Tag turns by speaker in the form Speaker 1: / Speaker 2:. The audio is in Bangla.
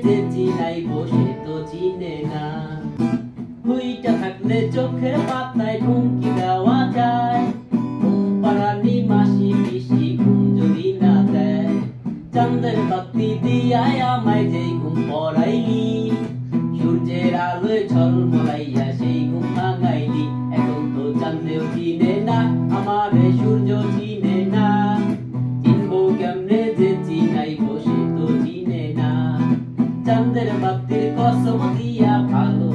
Speaker 1: যে চিনাই বসে তো চিনে না। হুইটা থাকলে চোখের পাতায় ঢুমকি দেওয়া যায়, ঘুম পাড়ানি মাসি পিসি ঘুম যদি না দেয়। চাঁদের বাতি দিয়ায় আমায় যেই ঘুম পড়াইলি, সূর্যের আলোয় ঝলমলাইয়া সেই ঘুম ভাঙাইলি। এখন তো চাঁদেও চিনে না আমারে, সূর্য চিনে না। চিনবো কেমনে যে চিনাই বসে তো চিনে না। চাঁদের বাতির কসম দিয়া ভালো